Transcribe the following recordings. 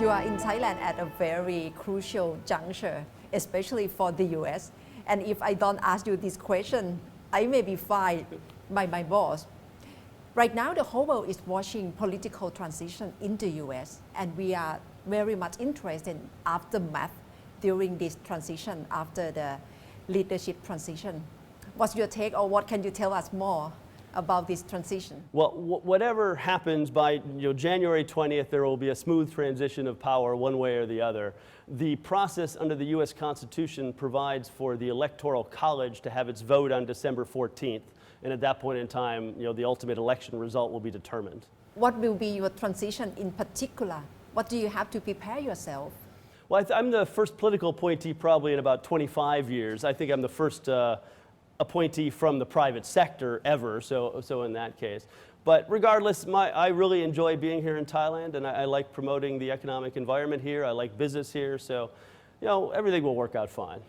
You are in Thailand at a very crucial juncture, especially for the US. And if I don't ask you this question, I may be fired by my boss. Right now, the whole world is watching political transition in the US, and we are very much interested in aftermath during this transition, after the leadership transition. What's your take, or what can you tell us more about this transition? Well, whatever happens by January 20th, there will be a smooth transition of power one way or the other. The process under the U.S. Constitution provides for the Electoral College to have its vote on December 14th. And at that point in time, the ultimate election result will be determined. What will be your transition in particular? What do you have to prepare yourself? Well, I'm the first political appointee probably in about 25 years. I think I'm the first appointee from the private sector ever, so in that case. But regardless, I really enjoy being here in Thailand, and I like promoting the economic environment here. I like business here, so everything will work out fine.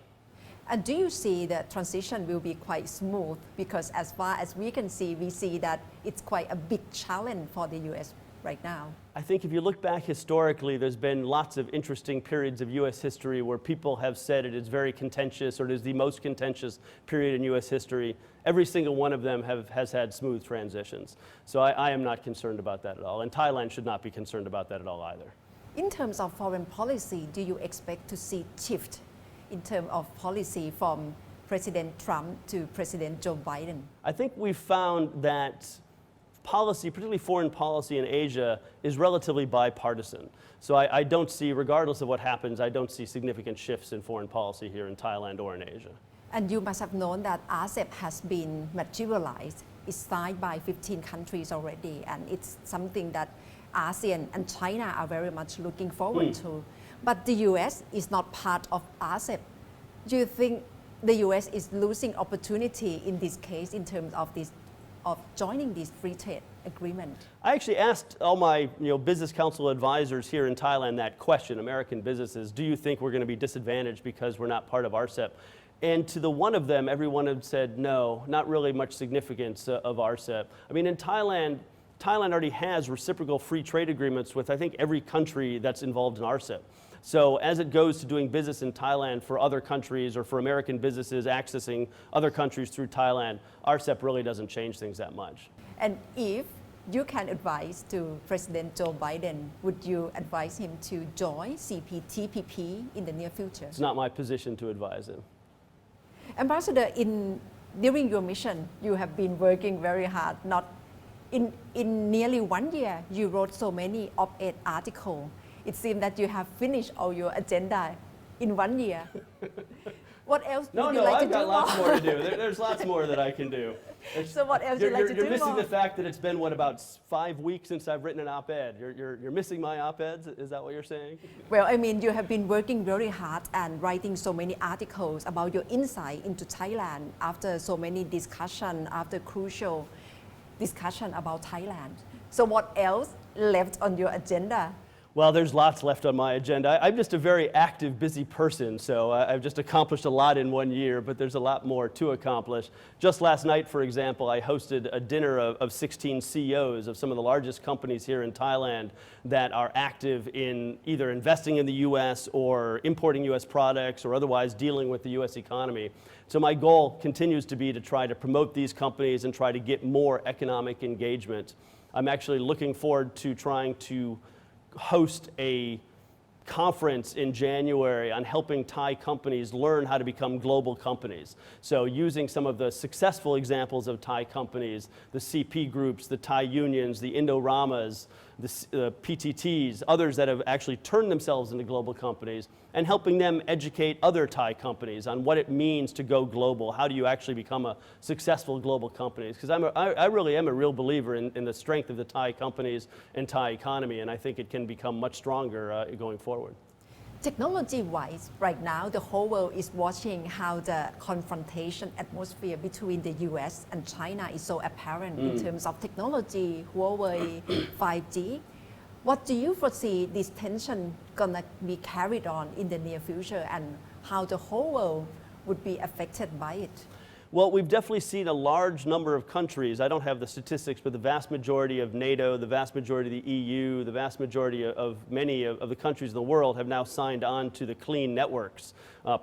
And do you see that transition will be quite smooth? Because as far as we can see, we see that it's quite a big challenge for the U.S. right now. I think if you look back historically, there's been lots of interesting periods of U.S. history where people have said it is very contentious, or it is the most contentious period in U.S. history. Every single one of them has had smooth transitions. So I am not concerned about that at all. And Thailand should not be concerned about that at all either. In terms of foreign policy, do you expect to see shift in terms of policy from President Trump to President Joe Biden? I think we've found that policy, particularly foreign policy in Asia, is relatively bipartisan. So I don't see, regardless of what happens, I don't see significant shifts in foreign policy here in Thailand or in Asia. And you must have known that RCEP has been materialized. It's signed by 15 countries already, and it's something that ASEAN and China are very much looking forward to. But the US is not part of RCEP. Do you think the US is losing opportunity in this case in terms of joining this free trade agreement? I actually asked all my business council advisors here in Thailand that question, American businesses, do you think we're going to be disadvantaged because we're not part of RCEP? And to the one of them, everyone had said no, not really much significance of RCEP. I mean, in Thailand already has reciprocal free trade agreements with, I think, every country that's involved in RCEP. So as it goes to doing business in Thailand for other countries, or for American businesses accessing other countries through Thailand, RCEP really doesn't change things that much. And if you can advise to President Joe Biden, would you advise him to join CPTPP in the near future? It's not my position to advise him. Ambassador, during your mission, you have been working very hard. In nearly 1 year, you wrote so many op-ed articles. It seems that you have finished all your agenda in 1 year. What else would you like to do? No, I've got lots more to do. There's lots more that I can do. So what else would you like to do? You're missing the fact that it's been, about 5 weeks since I've written an op-ed. You're missing my op-eds? Is that what you're saying? Well, I mean, you have been working very hard and writing so many articles about your insight into Thailand after so many discussions, after crucial discussion about Thailand. So what else left on your agenda? Well, there's lots left on my agenda. I'm just a very active, busy person, so I've just accomplished a lot in 1 year, but there's a lot more to accomplish. Just last night, for example, I hosted a dinner of 16 CEOs of some of the largest companies here in Thailand that are active in either investing in the U.S. or importing U.S. products or otherwise dealing with the U.S. economy. So my goal continues to be to try to promote these companies and try to get more economic engagement. I'm actually looking forward to trying to host a conference in January on helping Thai companies learn how to become global companies. So using some of the successful examples of Thai companies, the CP groups, the Thai unions, the Indoramas, the PTTs, others that have actually turned themselves into global companies, and helping them educate other Thai companies on what it means to go global. How do you actually become a successful global company? Because I really am a real believer in the strength of the Thai companies and Thai economy, and I think it can become much stronger going forward. Technology-wise, right now, the whole world is watching how the confrontation atmosphere between the US and China is so apparent in terms of technology, Huawei, 5G. What do you foresee this tension gonna be carried on in the near future, and how the whole world would be affected by it? Well, we've definitely seen a large number of countries, I don't have the statistics, but the vast majority of NATO, the vast majority of the EU, the vast majority of many of the countries in the world have now signed on to the clean networks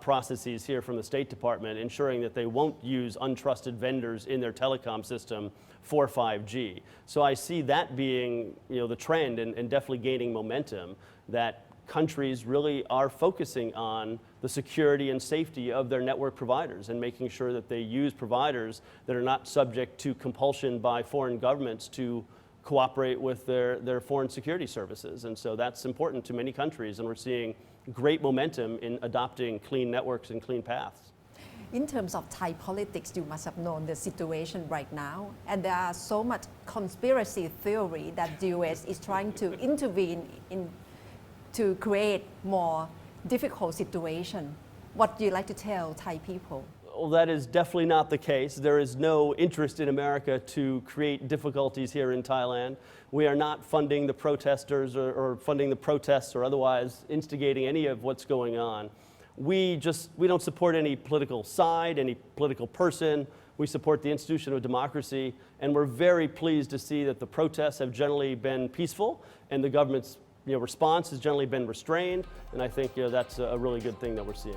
processes here from the State Department, ensuring that they won't use untrusted vendors in their telecom system for 5G. So I see that being the trend and definitely gaining momentum, that countries really are focusing on the security and safety of their network providers and making sure that they use providers that are not subject to compulsion by foreign governments to cooperate with their foreign security services. And so that's important to many countries, and we're seeing great momentum in adopting clean networks and clean paths. In terms of Thai politics, you must have known the situation right now, and there are so much conspiracy theory that the US is trying to intervene to create more difficult situation. What do you like to tell Thai people? Well, that is definitely not the case. There is no interest in America to create difficulties here in Thailand. We are not funding the protesters or funding the protests or otherwise instigating any of what's going on. We don't support any political side, any political person. We support the institution of democracy, and we're very pleased to see that the protests have generally been peaceful and the government's response has generally been restrained, and I think that's a really good thing that we're seeing.